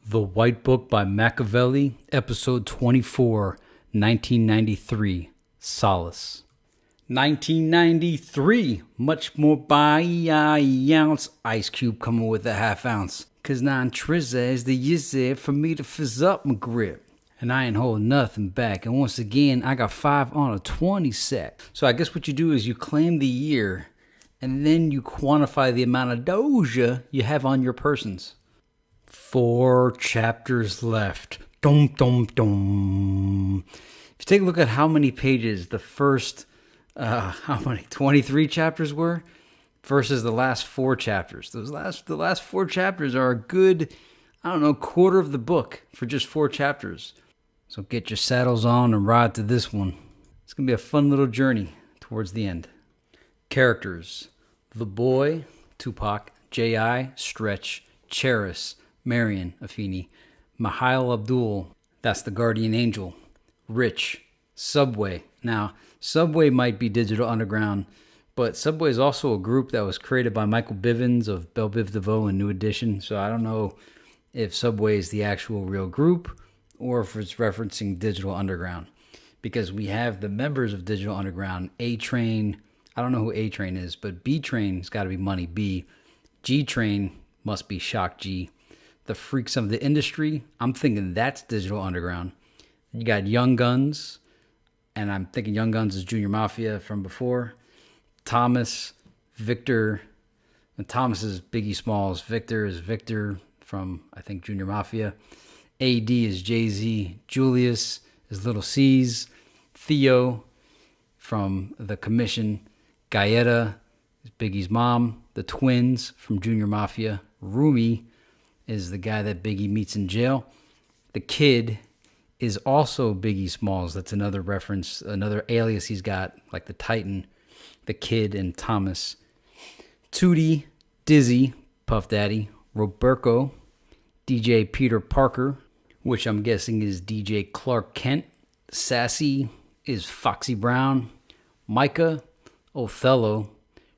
The White Book by Makavelli, Episode 24, 1993, Solace. 1993, much more by ounce. Ice Cube coming with a half ounce. Cause 9 trizza is the yizzy for me to fizz up my grip. And I ain't holding nothing back. And once again, I got 5 on a 20 set. So I guess what you do is you claim the year, and then you quantify the amount of doja you have on your persons. 4 chapters left. Dum dum dum. If you take a look at how many pages the first, 23 chapters were versus the last 4 chapters. The last 4 chapters are a good, quarter of the book for just 4 chapters. So get your saddles on and ride to this one. It's going to be a fun little journey towards the end. Characters: The Boy, Tupac; J.I., Stretch; Cheris, Marion, Afeni; Mihail Abdul, that's the guardian angel; Rich; Subway. Now, Subway might be Digital Underground, but Subway is also a group that was created by Michael Bivins of Belle Biv DeVoe and New Edition, so I don't know if Subway is the actual real group or if it's referencing Digital Underground, because we have the members of Digital Underground: A-Train. I don't know who A-Train is, but B-Train's got to be Money B. G-Train must be Shock G. The Freaks of the Industry, I'm thinking that's Digital Underground. You got Young Guns, and I'm thinking Young Guns is Junior Mafia from before. Thomas, Victor, and Thomas is Biggie Smalls. Victor is Victor from, I think, Junior Mafia. AD is Jay-Z. Julius is Little C's. Theo from The Commission. Gaeta is Biggie's mom. The Twins from Junior Mafia. Rumi is the guy that Biggie meets in jail. The Kid is also Biggie Smalls. That's another reference, another alias he's got, like the Titan. The Kid and Thomas. Tootie, Dizzy, Puff Daddy. Roberto, DJ Peter Parker, which I'm guessing is DJ Clark Kent. Sassy is Foxy Brown. Micah, Othello.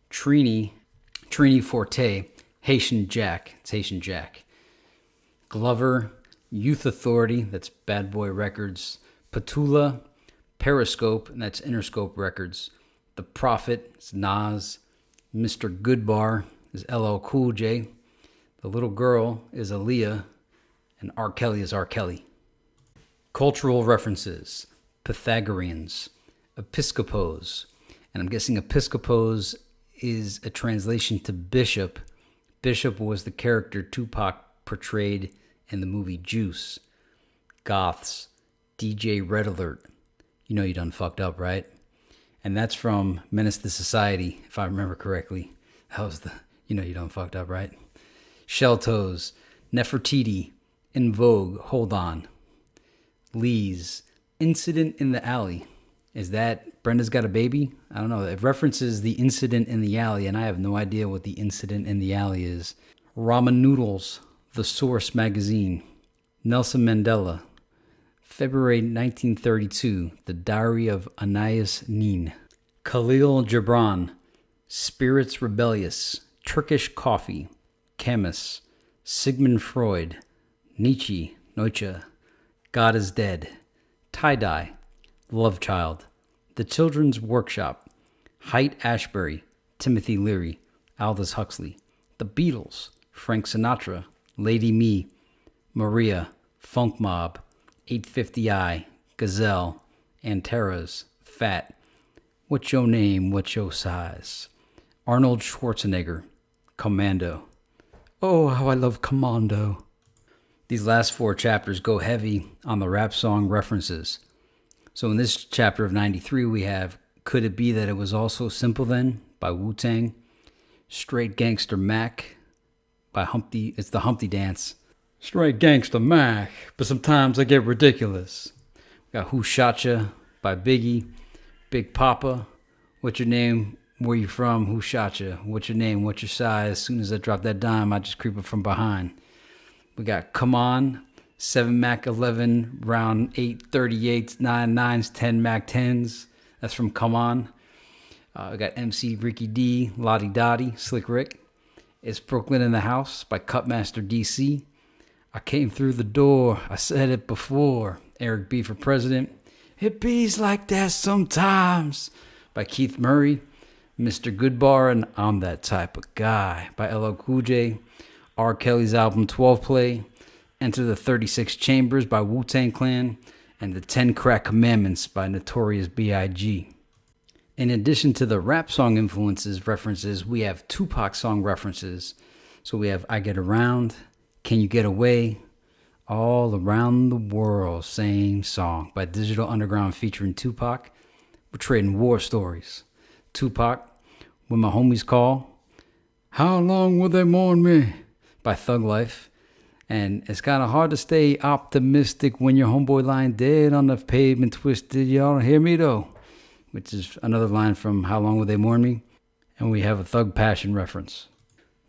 Trini Forte, Haitian Jack. It's Haitian Jack. Glover, Youth Authority, that's Bad Boy Records. Petula, Periscope, and that's Interscope Records. The Prophet, it's Nas. Mr. Goodbar is LL Cool J. The Little Girl is Aaliyah. And R. Kelly is R. Kelly. Cultural references: Pythagoreans, Episcopos, and I'm guessing Episcopos is a translation to Bishop. Bishop was the character Tupac portrayed in the movie Juice. Goths, DJ Red Alert. You know you done fucked up, right? And that's from Menace to Society, if I remember correctly. That was the, you know you done fucked up, right? Shelltoes, Nefertiti, In Vogue, Hold On. Lee's, Incident in the Alley. Is that Brenda's Got a Baby? I don't know. It references the incident in the alley, and I have no idea what the incident in the alley is. Ramen Noodles, The Source Magazine. Nelson Mandela, February 1932, The Diary of Anais Nin. Khalil Gibran, Spirits Rebellious. Turkish Coffee. Camus, Sigmund Freud. Nietzsche, God is Dead. Tie-Dye, Love Child. The Children's Workshop. Haight Ashbury, Timothy Leary. Aldous Huxley. The Beatles, Frank Sinatra. Lady Me, Maria. Funk Mob, 850i, Gazelle. Antaras, Fat. What's Your Name, What's Your Size? Arnold Schwarzenegger, Commando. Oh, how I love Commando. These last 4 chapters go heavy on the rap song references. So in this chapter of 93, we have Could It Be That It Was All So Simple Then by Wu-Tang. Straight Gangster Mac by Humpty. It's the Humpty Dance. Straight Gangster Mac, but sometimes I get ridiculous. We got Who Shot Ya by Biggie. Big Papa, What's Your Name? Where you from? Who shot you? What's your name? What's your size? As soon as I drop that dime, I just creep up from behind. We got Come On, 7 Mac 11, round 8 38s, 9 9s, 10 Mac 10s. That's from Come On. We got MC Ricky D, Lottie Dottie, Slick Rick. It's Brooklyn in the House by Cutmaster DC. I came through the door, I said it before. Eric B. for president. It bees like that sometimes. By Keith Murray. Mr. Goodbar and I'm That Type of Guy. By LL Cool J. R. Kelly's album 12 Play. Enter the 36 Chambers by Wu-Tang Clan. And the 10 Crack Commandments by Notorious b.i.g. In addition to the rap song references, we have Tupac song references. So we have I Get Around, Can You Get Away, All Around the World, same song by Digital Underground featuring Tupac. We're trading war stories. Tupac, When My Homies Call, How Long Will They Mourn Me by Thug Life. And it's kind of hard to stay optimistic when your homeboy lying dead on the pavement twisted. Y'all hear me though? Which is another line from How Long Will They Mourn Me? And we have a Thug Passion reference.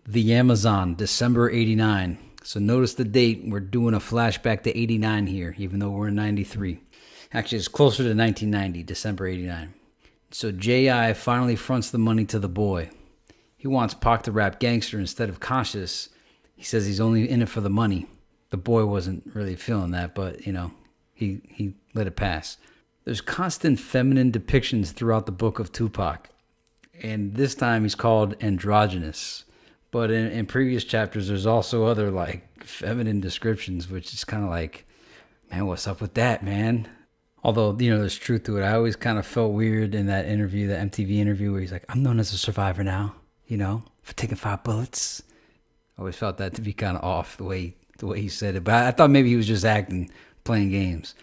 The Amazon, December 89. So notice the date. We're doing a flashback to 89 here, even though we're in 93. Actually, it's closer to 1990, December 89. So J.I. finally fronts the money to the boy. He wants Pac to rap gangster instead of conscious. He says he's only in it for the money. The boy wasn't really feeling that, but, you know, he let it pass. There's constant feminine depictions throughout the book of Tupac. And this time he's called androgynous. But in previous chapters, there's also other, like, feminine descriptions, which is kind of like, man, what's up with that, man? Although, you know, there's truth to it. I always kind of felt weird in that interview, the MTV interview, where he's like, I'm known as a survivor now, you know, for taking 5 bullets. I always felt that to be kind of off the way he said it. But I thought maybe he was just acting, playing games.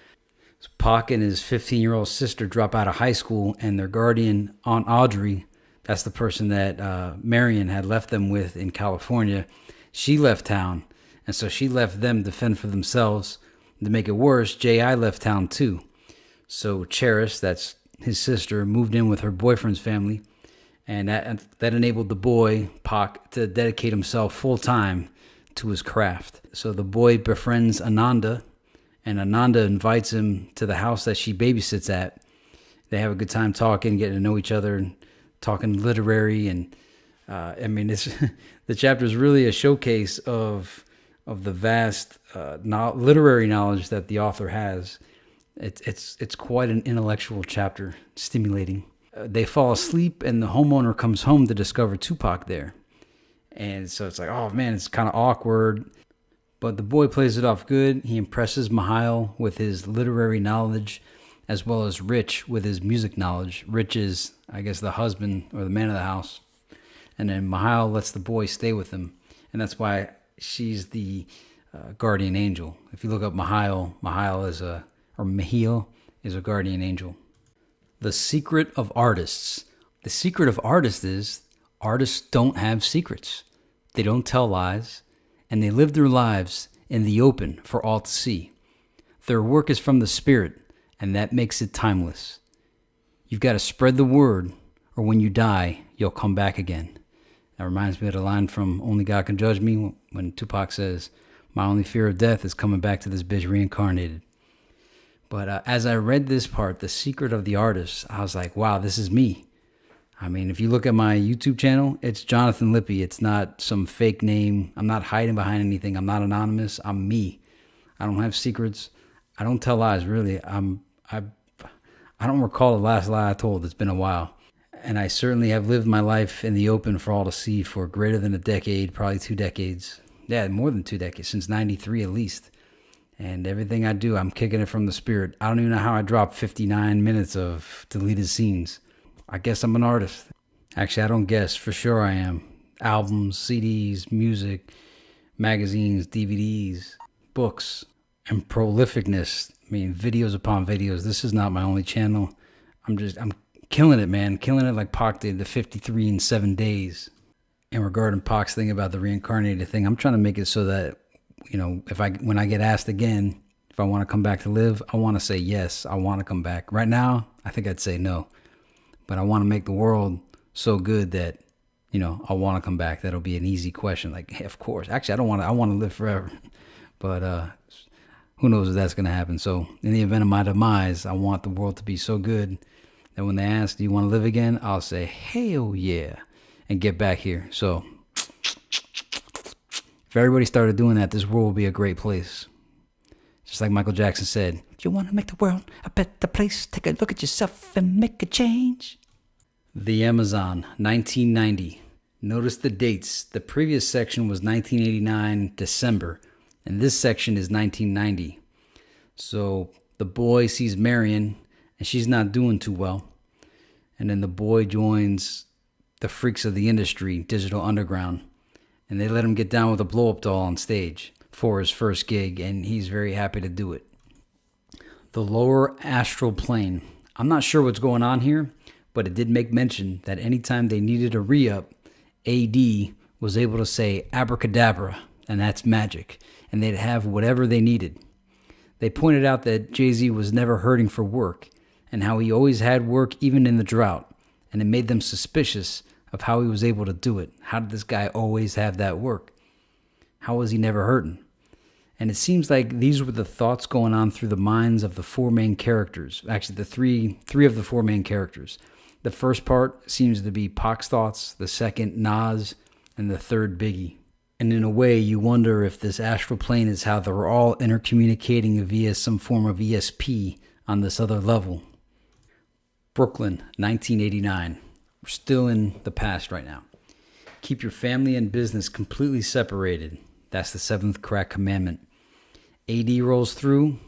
So Pac and his 15-year-old sister drop out of high school, and their guardian, Aunt Audrey, that's the person that Marion had left them with in California, she left town. And so she left them to fend for themselves. To make it worse, J.I. left town too. So Cherish, that's his sister, moved in with her boyfriend's family. And that enabled the boy, Pac, to dedicate himself full-time to his craft. So the boy befriends Ananda, and Ananda invites him to the house that she babysits at. They have a good time talking, getting to know each other, and talking literary. And I mean, it's the chapter is really a showcase of the vast literary knowledge that the author has. It's quite an intellectual chapter, stimulating. They fall asleep, and the homeowner comes home to discover Tupac there. And so it's like, oh man, it's kind of awkward. But the boy plays it off good. He impresses Mihail with his literary knowledge, as well as Rich with his music knowledge. Rich is, I guess, the husband or the man of the house. And then Mihail lets the boy stay with him. And that's why she's the guardian angel. If you look up Mihail is Mihail is a guardian angel. The secret of artists. The secret of artists is artists don't have secrets. They don't tell lies, and they live their lives in the open for all to see. Their work is from the spirit, and that makes it timeless. You've got to spread the word, or when you die, you'll come back again. That reminds me of the line from Only God Can Judge Me when Tupac says, my only fear of death is coming back to this bitch reincarnated. But as I read this part, the secret of the artist, I was like, wow, this is me. I mean, if you look at my YouTube channel, it's Jonathan Lippy. It's not some fake name. I'm not hiding behind anything. I'm not anonymous. I'm me. I don't have secrets. I don't tell lies, really. I don't recall the last lie I told. It's been a while. And I certainly have lived my life in the open for all to see for greater than a decade, probably 2 decades. Yeah, more than 2 decades, since 93 at least. And everything I do, I'm kicking it from the spirit. I don't even know how I dropped 59 minutes of deleted scenes. I guess I'm an artist. Actually, I don't guess. For sure I am. Albums, CDs, music, magazines, DVDs, books, and prolificness. I mean, videos upon videos. This is not my only channel. I'm killing it, man. Killing it like Pac did, the 53 in 7 days. And regarding Pac's thing about the reincarnated thing, I'm trying to make it so that, you know, when I get asked again, if I want to come back to live, I want to say yes, I want to come back. Right now, I think I'd say no. But I want to make the world so good that, you know, I want to come back. That'll be an easy question. Like, hey, of course. Actually, I want to live forever. But who knows if that's going to happen. So in the event of my demise, I want the world to be so good that when they ask, do you want to live again? I'll say, hell yeah, and get back here. So If everybody started doing that, this world would be a great place. Just like Michael Jackson said, "Do you want to make the world a better place? Take a look at yourself and make a change." The Amazon, 1990. Notice the dates. The previous section was 1989, December, and this section is 1990. So the boy sees Marion, and she's not doing too well. And then the boy joins the freaks of the industry, Digital Underground, and they let him get down with a blow-up doll on stage for his first gig, and he's very happy to do it. The lower astral plane. I'm not sure what's going on here, but it did make mention that anytime they needed a re-up, AD was able to say abracadabra, and that's magic, and they'd have whatever they needed. They pointed out that Jay-Z was never hurting for work, and how he always had work even in the drought, and it made them suspicious of how he was able to do it. How did this guy always have that work? How was he never hurting? And it seems like these were the thoughts going on through the minds of the four main characters. Actually, the three of the four main characters. The first part seems to be Pac's thoughts, the second Nas, and the third Biggie. And in a way, you wonder if this astral plane is how they're all intercommunicating via some form of ESP on this other level. Brooklyn, 1989. We're still in the past right now. Keep your family and business completely separated. That's the seventh crack commandment. AD rolls through.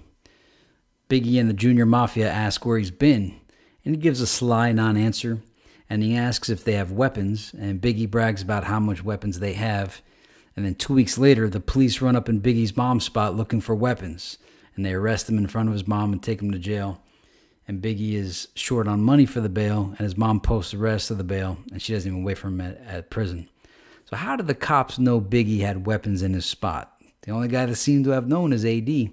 Biggie and the Junior Mafia ask where he's been, and he gives a sly non-answer, and he asks if they have weapons, and Biggie brags about how much weapons they have, and then 2 weeks later, the police run up in Biggie's mom's spot looking for weapons, and they arrest him in front of his mom and take him to jail, and Biggie is short on money for the bail, and his mom posts the rest of the bail, and she doesn't even wait for him at prison. So how did the cops know Biggie had weapons in his spot? The only guy that seemed to have known is AD.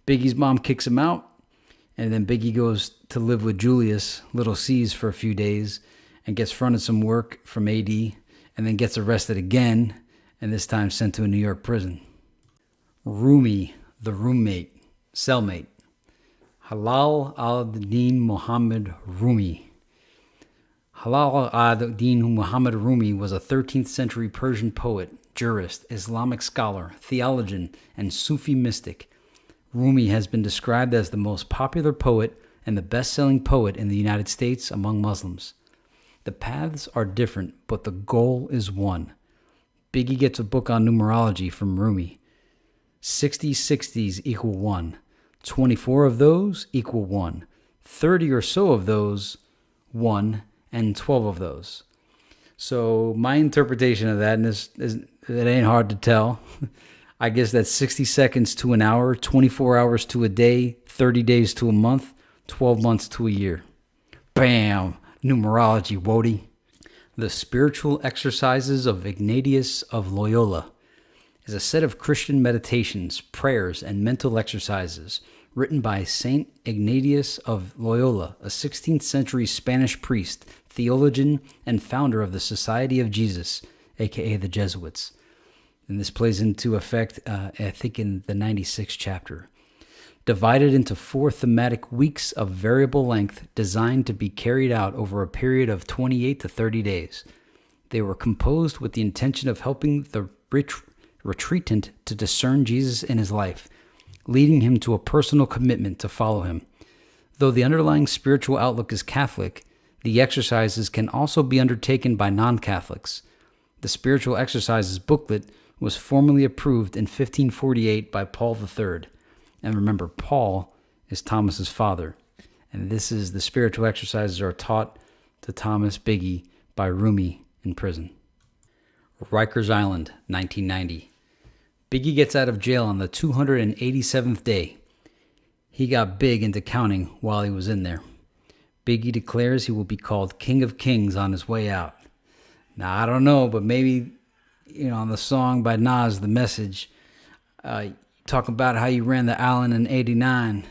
Biggie's mom kicks him out, and then Biggie goes to live with Julius, Little C's, for a few days, and gets fronted some work from AD, and then gets arrested again, and this time sent to a New York prison. Rumi, the roommate, cellmate. Halal ad-Din Muhammad Rumi. Halal ad-Din Muhammad Rumi was a 13th century Persian poet, jurist, Islamic scholar, theologian, and Sufi mystic. Rumi has been described as the most popular poet and the best-selling poet in the United States among Muslims. The paths are different, but the goal is one. Biggie gets a book on numerology from Rumi. 60 60s equal 1. 24 of those equal 1. 30 or so of those, 1. And 12 of those. So my interpretation of that, and it ain't hard to tell, I guess that's 60 seconds to an hour, 24 hours to a day, 30 days to a month, 12 months to a year. Bam! Numerology, Wody. The Spiritual Exercises of Ignatius of Loyola is a set of Christian meditations, prayers, and mental exercises written by Saint Ignatius of Loyola, a 16th century Spanish priest, theologian, and founder of the Society of Jesus, aka the Jesuits. And this plays into effect, I think, in the 96th chapter. Divided into 4 thematic weeks of variable length designed to be carried out over a period of 28 to 30 days. They were composed with the intention of helping the retreatant to discern Jesus in his life, leading him to a personal commitment to follow him. Though the underlying spiritual outlook is Catholic, the exercises can also be undertaken by non-Catholics. The Spiritual Exercises booklet was formally approved in 1548 by Paul III. And remember, Paul is Thomas's father. And this is the spiritual exercises are taught to Thomas Biggie by Rumi in prison. Rikers Island, 1990. Biggie gets out of jail on the 287th day. He got big into counting while he was in there. Biggie declares he will be called King of Kings on his way out. Now, I don't know, but maybe, on the song by Nas, The Message, talk about how you ran the island in 89.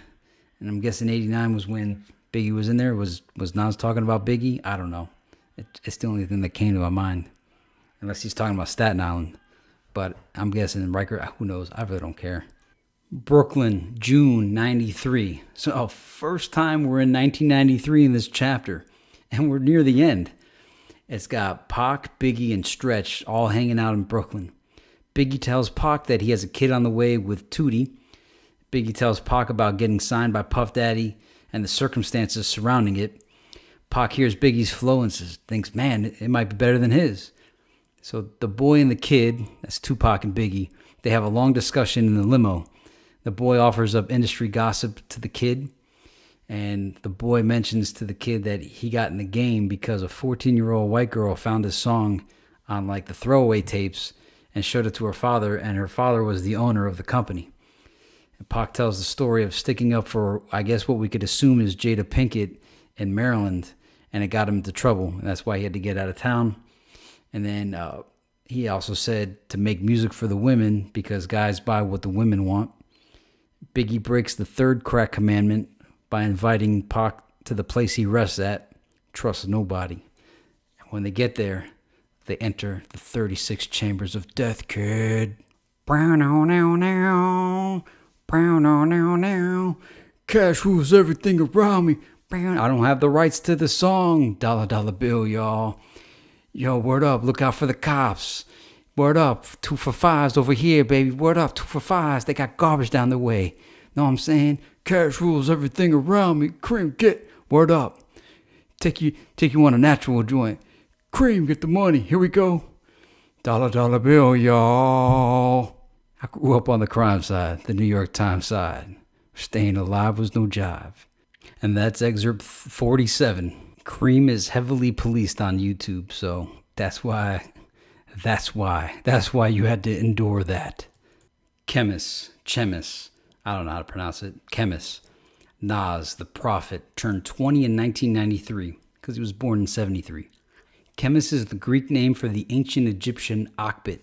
And I'm guessing 89 was when Biggie was in there. Was Nas talking about Biggie? I don't know. It's the only thing that came to my mind. Unless he's talking about Staten Island. But I'm guessing Riker, who knows? I really don't care. Brooklyn, June 93. So first time we're in 1993 in this chapter. And we're near the end. It's got Pac, Biggie, and Stretch all hanging out in Brooklyn. Biggie tells Pac that he has a kid on the way with Tootie. Biggie tells Pac about getting signed by Puff Daddy and the circumstances surrounding it. Pac hears Biggie's flow and thinks, man, it might be better than his. So the boy and the kid, that's Tupac and Biggie, they have a long discussion in the limo. The boy offers up industry gossip to the kid, and the boy mentions to the kid that he got in the game because a 14-year-old white girl found his song on like the throwaway tapes and showed it to her father, and her father was the owner of the company. And Pac tells the story of sticking up for, I guess what we could assume is Jada Pinkett in Maryland, and it got him into trouble, and that's why he had to get out of town. And then he also said to make music for the women because guys buy what the women want. Biggie breaks the third crack commandment by inviting Pac to the place he rests at, trust nobody. And when they get there, they enter the 36 chambers of death, kid. Brown on now, brown on now. Cash rules everything around me. I don't have the rights to the song. Dollar bill, y'all. Yo, word up, look out for the cops. Word up, 2 for 5s over here, baby. Word up, 2 for 5s. They got garbage down the way. Know what I'm saying? Cash rules everything around me. Cream, get. Word up. Take you on a natural joint. Cream, get the money. Here we go. Dollar bill, y'all. I grew up on the crime side, the New York Times side. Staying alive was no jive. And that's excerpt 47. Cream is heavily policed on YouTube, so that's why you had to endure that. Chemis, I don't know how to pronounce it. Chemis. Nas, the Prophet, turned 20 in 1993 because he was born in 73. Chemis is the Greek name for the ancient Egyptian Akhmet,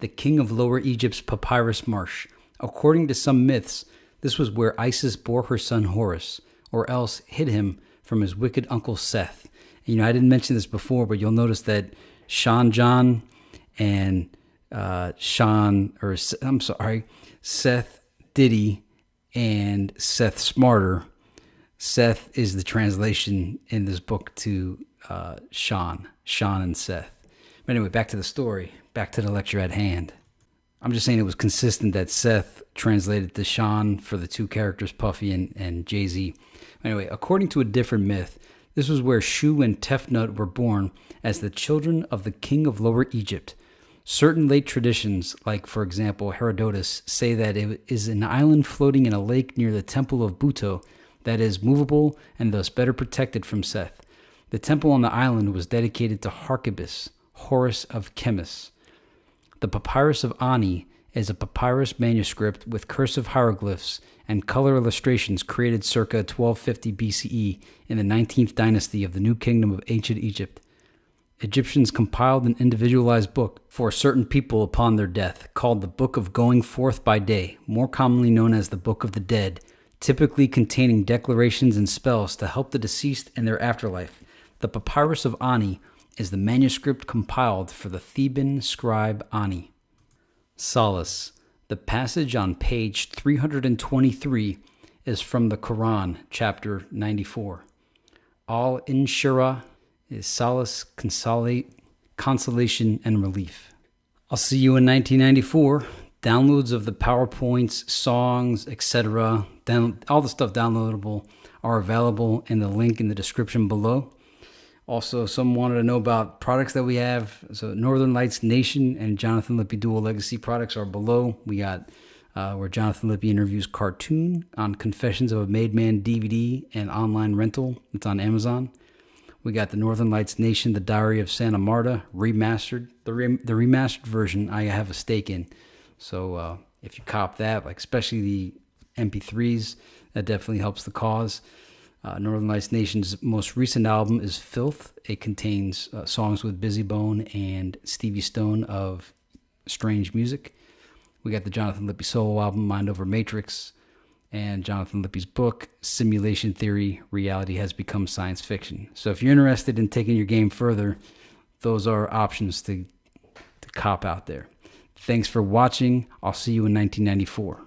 the king of Lower Egypt's papyrus marsh. According to some myths, this was where Isis bore her son Horus, or else hid him from his wicked uncle Seth. And, I didn't mention this before, but you'll notice that Sean John and Seth Diddy and Seth Smarter. Seth is the translation in this book to Sean and Seth. But anyway, back to the story, back to the lecture at hand. I'm just saying it was consistent that Seth translated to Sean for the two characters, Puffy and Jay-Z. Anyway, according to a different myth, this was where Shu and Tefnut were born as the children of the king of Lower Egypt. Certain late traditions, like for example Herodotus, say that it is an island floating in a lake near the temple of Buto that is movable and thus better protected from Seth. The temple on the island was dedicated to Harkibis, Horus of Chemis. The Papyrus of Ani is a papyrus manuscript with cursive hieroglyphs and color illustrations created circa 1250 BCE in the 19th dynasty of the New Kingdom of Ancient Egypt. Egyptians compiled an individualized book for certain people upon their death, called the Book of Going Forth by Day, more commonly known as the Book of the Dead, typically containing declarations and spells to help the deceased in their afterlife. The Papyrus of Ani is the manuscript compiled for the Theban scribe Ani. Solace. The passage on page 323 is from the Quran, chapter 94. All inshira is solace, consolation, and relief. I'll see you in 1994. Downloads of the PowerPoints, songs, etc., all the stuff downloadable are available in the link in the description below. Also, someone wanted to know about products that we have. So Northern Lights Nation and Jonathan Lippy Dual Legacy products are below. We got where Jonathan Lippy interviews Cartoon on Confessions of a Made Man DVD and online rental. It's on Amazon. We got the Northern Lights Nation, The Diary of Santa Marta, remastered. The remastered version I have a stake in. So if you cop that, like especially the MP3s, that definitely helps the cause. Northern Lights Nation's most recent album is Filth. It contains songs with Busy Bone and Stevie Stone of Strange Music. We got the Jonathan Lippy solo album, Mind Over Matrix, and Jonathan Lippy's book, Simulation Theory, Reality Has Become Science Fiction. So if you're interested in taking your game further, those are options to cop out there. Thanks for watching. I'll see you in 1994.